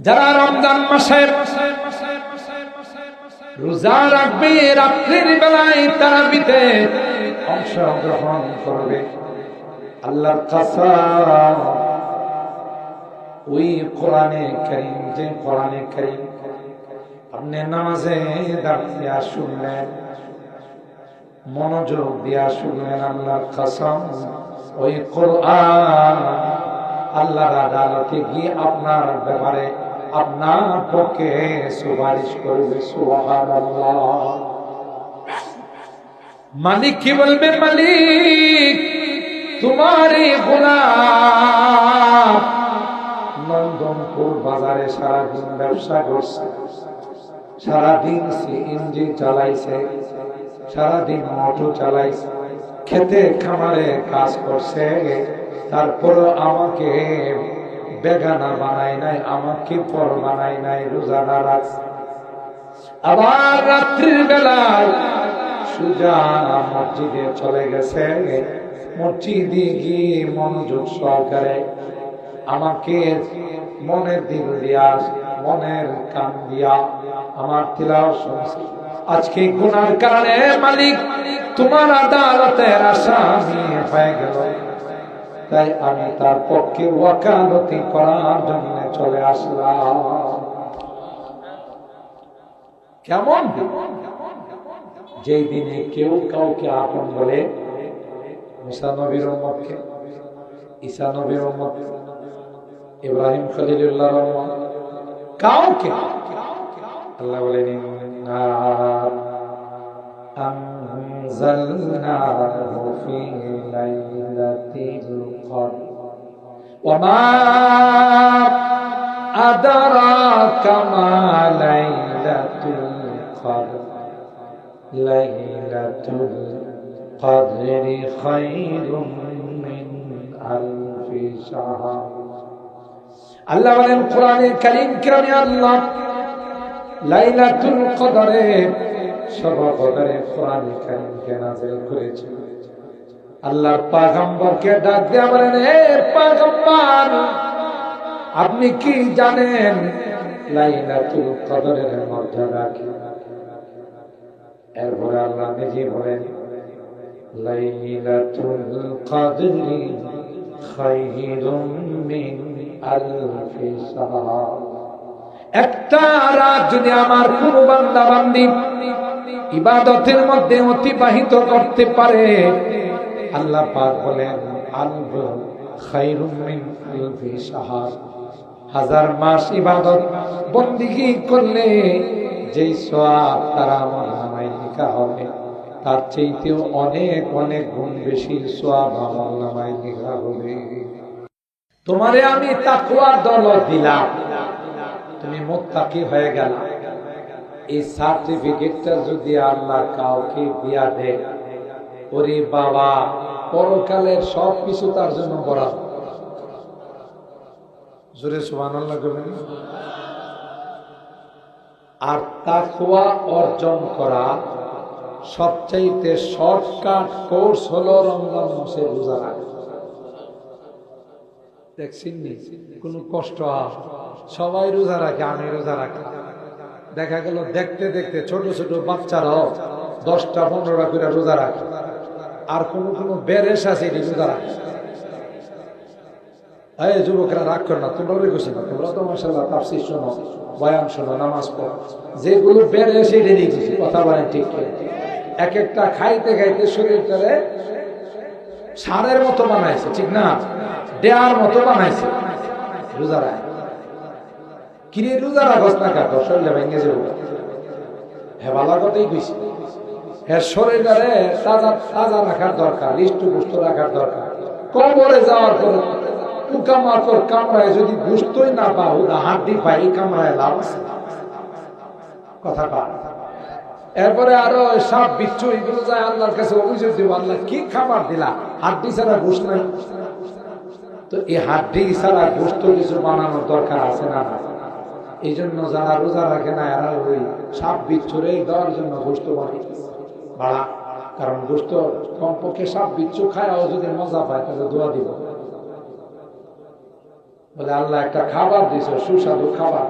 যারা রমজান মাসে রোজা রাখবে, রাত্রির বেলায় তারাবিতে অংশগ্রহণ করবে, আল্লাহর কসম ওই কোরআনে কারীম, যে কোরআনে কারীম আপনি নামাজে দাঁড়িয়ে শুনলেন, মনোযোগ দিয়া শুনলেন, আল্লাহর কসম ওই কোরআন আল্লাহর আদালতে গিয়ে আপনার ব্যাপারে আপনার পক্ষে সুপারিশ করবে। সুবহানাল্লাহ। মালিক কি বলবেন? মালিক তোমারই গোলাম নন্দনপুর বাজারে সারাদিন ব্যবসা করছে, সারাদিন সিএনজি চালাইছে, সারাদিন অটো চালাইছে, খেতে খামারে কাজ করছে, তারপরও আমাকে বেগানা বানাই নাই, আমাকে পর বানাই নাই, রোজাদার আছে। আবার রাত্রির বেলায় সুজা মসজিদে চলে গেছে, মসজিদে গিয়ে মনোযোগ সহকারে আমাকে মনের দিল দিয়া, মনের কান দিয়া আমার তিলাওয়াত শুনছে। আজকে গুনার কারণে মালিক তোমার আদালতের আসামি হয়ে গেল, তাই আমি তার পক্ষে ওয়াকালতি করার জন্য চলে আসলাম। কেমন যেই দিনে কেউ কাউকে আপন বলে, মুসা নবীর উম্মতকে, ঈসা নবীর উম্মত, ইব্রাহিম খলিলুল্লাহর উম্মত, কাউকে আল্লাহ বলেন ইন্না আনজালনাহু ফি লাইলাতিল কদর ওয়া মা আদরাকা মা লাইলাতুল কদর লাইলাতুল কদরি খায়রুম মিন আলফি শাহর। আল্লাহ বলেন কোরআনে কারীম কিরামে আল্লাহ লাইলাতুল কদরে শবে কদরে কোরআনে কারীমকে নাযিল করেছেন। আল্লাহর পয়গম্বরকে ডাক দিয়ে বলেন, হে পয়গম্বর আপনি কি জানেন লাইলাতুল কদরের মর্যাদা কি? এরপরে আল্লাহ নিজে বলেন লাইলাতুল কদরি খায়রুম মিন আলফি শাহর। একটা রাত যদি আমার কোন বান্দা বান্দি ইবাদতের মধ্যে অতিবাহিত করতে পারে, আল্লাহ পাক বলেন আলফ খায়রুম মিন আলফি শাহর, হাজার মাস ইবাদত বন্দেগী করলে যেই সওয়াব তার আমলনামায় লেখা হবে, তার চাইতেও অনেক অনেক গুণ বেশি সওয়াব আমলনামায় লেখা হবে। তোমারে আমি তাকওয়ার দৌলত দিলাম, তুমি মুত্তাকি হয়ে গেল। এই সার্টিফিকেটটা যদি আল্লাহ কাউকে দিয়া দেয়, ওরে বাবা পরকালের সব কিছু তার জন্য বরাদ্দ। জোরে সুবহানাল্লাহ বলেন। আর তাকওয়া অর্জন করা সবচাইতে শর্টকাট কোর্স হলো রমজান মাসে রোজা রাখা। দেখছেন কোন কষ্ট, সবাই রোজা রাখে, আমি রোজা রাখি। দেখা গেল দেখতে দেখতে ছোট ছোট বাচ্চারাও 10টা-15টা করে রোজা রাখে, আর কোন কোন বেরেস আছে রোজা রাখে। এই যুবকরা রাগ করে না, তোমরা রেখেছি না, তোমরা তো মাশাআল্লাহ তাফসীর শোনো, বয়ান শোনো, নামাজ পড়ো। যেগুলো বেরেস এটাই রেখেছি, কথা বলেন ঠিক কি? এক একটা খাইতে খাইতে শরীরটারে সারের মতো বানাইছে, ঠিক না? দেয়ার মতো বানাইছে। রোজা রাখ কিরে, রোজা রাখস না কাক, শরীরে ভেঙে যাবো। হ্যাঁ ভালো কথাই কইছি। হ্যাঁ শরীরটারে তাজা তাজা রাখার দরকার, হৃষ্টপুষ্ট রাখার দরকার। কবরে যাওয়ার পরে পোকামাকড় কামড়ায় যদি বুঝতই না পাও, হাড্ডি পাই কামড়ায় লাভ আছে, কথা পার। এরপরে আরো সাপ বিচ্ছু এগুলো যায় আল্লাহর কাছে অভিযোগ দিব, আল্লাহ কি খাবার দিলা, হাড্ডি ছাড়া গোশত নাই। তো এই হাড্ডি ছাড়া গোশত কিছু বানানোর দরকার আছে না? এই জন্য যারা রোজা রাখে না এরা ওই সাপ বিচ্ছুরে দেওয়ার জন্য গোশত বাড়া। কারণ গোশত কমপক্ষে সাপ বিচ্ছু খায়, যদি মজা পায় তাহলে দোয়া দিব। বলে আল্লাহ একটা খাবার দিয়েছে, সুস্বাদু খাবার।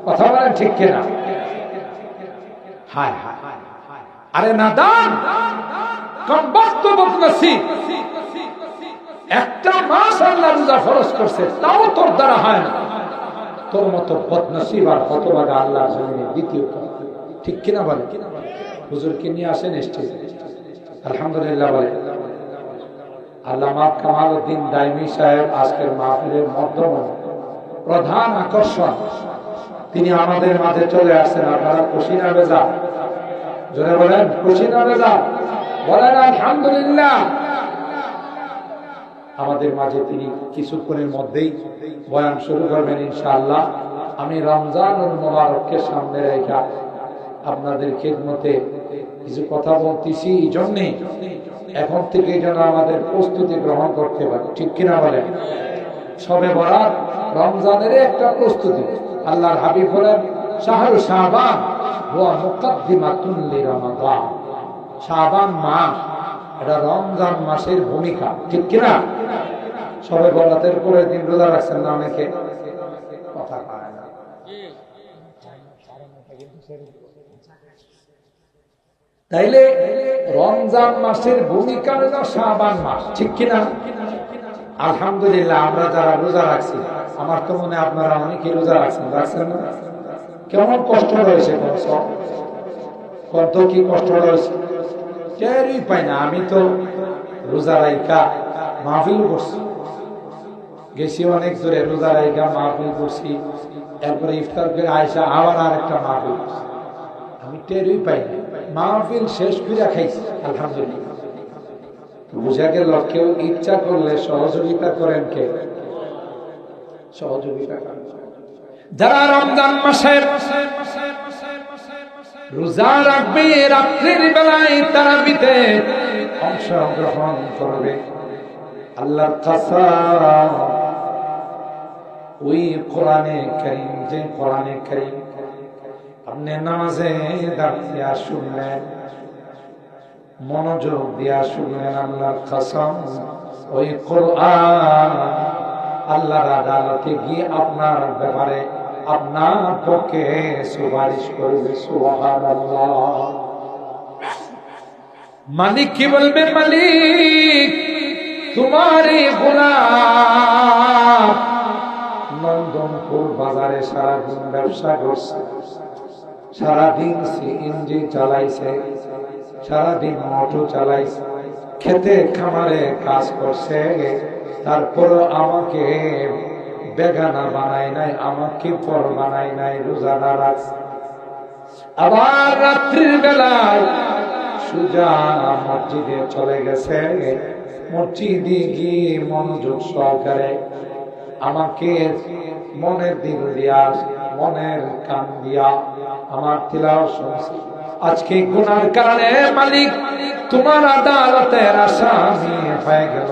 কথা বলেন ঠিক কিনা? হায় হায়, আরে নাদান, কমবক্ত বদনসিব, একটা মাস আল্লাহ রোজা ফরজ করছে, তাও তোর দ্বারা হয় না। তোর মতো বদনসিব আর হতভাগা আল্লাহর জমিনে দ্বিতীয়। ঠিক কিনা বলে? হুজুরকে নিয়ে আসেন স্টেজে। আলহামদুলিল্লাহ বলে। আল্লামা কামালউদ্দিন দাইমি সাহেব আজকের মাহফিলের মধ্যমণি, প্রধান আকর্ষণ। তিনি আমাদের মাঝে চলে আসছেন। আপনারা খুশি না বেজা? জোরে বলেন খুশি না বেজা? বলেন আলহামদুলিল্লাহ। আমাদের মাঝে তিনি কিছুক্ষণের মধ্যেই বয়ান শুরু করবেন ইনশাআল্লাহ। আমি রমজানুল মুবারককে সামনে রেখে আপনাদের খিদমতে কিছু কথা বলতেছি, এই জন্যে এখন থেকে যেন আমাদের প্রস্তুতি গ্রহণ করতে পারি। ঠিক কিনা বলেন? শবে বরাত রমজানের একটা প্রস্তুতি। আল্লাহর হাবিব বলেন শাহরু শাবান ওয়া মুকদ্দিমাতুন লিরমাদান। শাবান মাস এটা রমজান মাসের ভূমিকা। ঠিক কিনা? শবে বরাতের পরের দিন রোজা রাখছেন না অনেকে? কথা পায় না। তাইলে রমজান মাসের ভূমিকা হলো শাবান মাস। ঠিক কিনা? আলহামদুলিল্লাহ আমরা যারা রোজা রাখছি, আমার তো মনে আপনারা অনেকে রোজা রাখছেন না? কেমন কষ্ট রয়েছে? কত কি কষ্ট রয়েছে টেরই পাই না। আমি তো রোজা রাইকা মাহফিল করছি, গেছি অনেক দূরে, রোজা রাইকা মাহফিল করছি, এরপরে ইফতার করে আয়সা আবার আর একটা মাহফিল করছি। আমি টেরই পাই না। মাহফিল শেষ করে খাইছি আলহামদুলিল্লাহ। বুঝা গেল কেউ ইচ্ছা করলে সহযোগিতা করেন কে? সহযোগিতা যারা রমজান মাসে রোজা রাখবে, রাত্রির বেলায় তারাবিতে অংশগ্রহণ করবে, আল্লাহর কসম ওই কোরআনে কারীম, যে কোরআনে কারীম আপনি নামাজে দাঁড়িয়ে শুনলেন, মনোযোগ দিয়া শুনলেন, আল্লাহর কসম ওই কোরআন আল্লাহর আদালতে গিয়ে আপনার ব্যাপারে আপনার পক্ষে সুপারিশ করবে। সুবহানাল্লাহ। মালিক কি বলবে? মালিক তোমারই গোলাম নন্দনপুর বাজারে সারাদিন ব্যবসা করছে, সারাদিন সিএনজি চালাইছে, সারাদিন অটো চালাইছে, খেতে খামারে কাজ করছে, তারপরও আমাকে বেগানা বানায় নাই, আমাকে পর বানায় নাই, রোজাদার রাখছে। আবার রাত্রির বেলায় সুজা মসজিদে চলে গেছে, মসজিদে গিয়ে মনোযোগ সহকারে আমাকে মনের দিল দিয়া, মনের কান দিয়া আমার তিলাওয়াত শুনছে। আজকে গুনার কারণে মালিক তোমার আদালতের আসামি হয়ে গেল,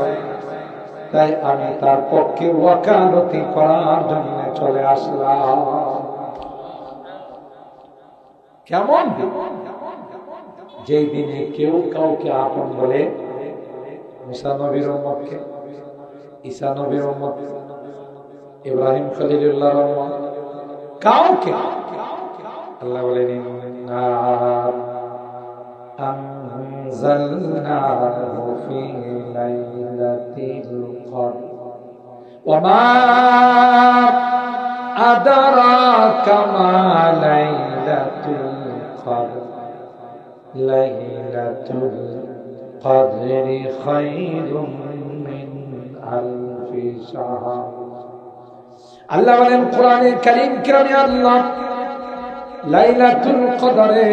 তাই আমি তার পক্ষে ওয়াকালতি করার জন্য চলে আসলাম। কেমন যেই দিনে কেউ কাউকে আপন বলে, মুসা নবীর উম্মতকে, ঈসা নবীর উম্মত, ইব্রাহিম খলিলুল্লাহর উম্মত, কাউকে আল্লাহ বলেন ইন্না আনজালনাহু ফি লাইলাতিল কদর ওয়া মা আদরাকা মা লাইলাতুল কদর লাইলাতুল কদরি খায়রুম মিন আলফি শাহর। আল্লাহ বলেন কোরআনে কারীম কিরামে আল্লাহ লাইলাতুল কদরে,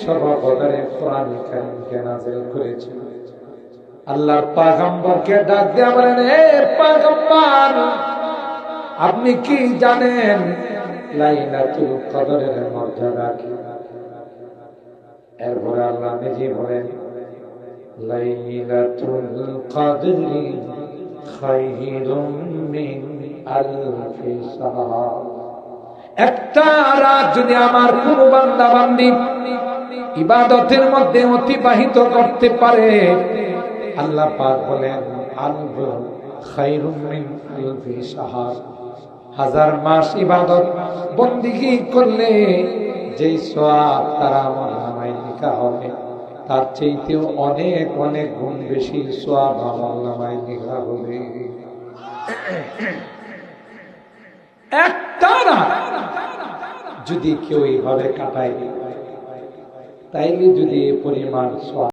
শবে কদরে কোরআনে কারীমকে নাযিল করেছেন। আল্লাহর পয়গম্বরকে ডাক দিয়ে বলেন, হে পয়গম্বর আপনি কি জানেন লাইলাতুল কদরের মর্যাদা কি? এরপরে আল্লাহ নিজে বলেন লাইলাতুল কদরি খায়রুম মিন আলফি শাহর। একটা রাত যদি আমার কোন বান্দা বান্দি ইবাদতের মধ্যে অতিবাহিত করতে পারে, আল্লাহ পাক বলেন খায়রুম মিন আলফি শাহর, হাজার মাস ইবাদত বন্দেগী করলে যেই সওয়াব তার আমলনামায় লেখা হবে তার চাইতেও অনেক অনেক গুণ বেশি সওয়াব আমলনামায় লেখা হবে। একটা না যদি কেউ এইভাবে কাটায়, তাইলে যদি এ পরিমাণ সওয়াব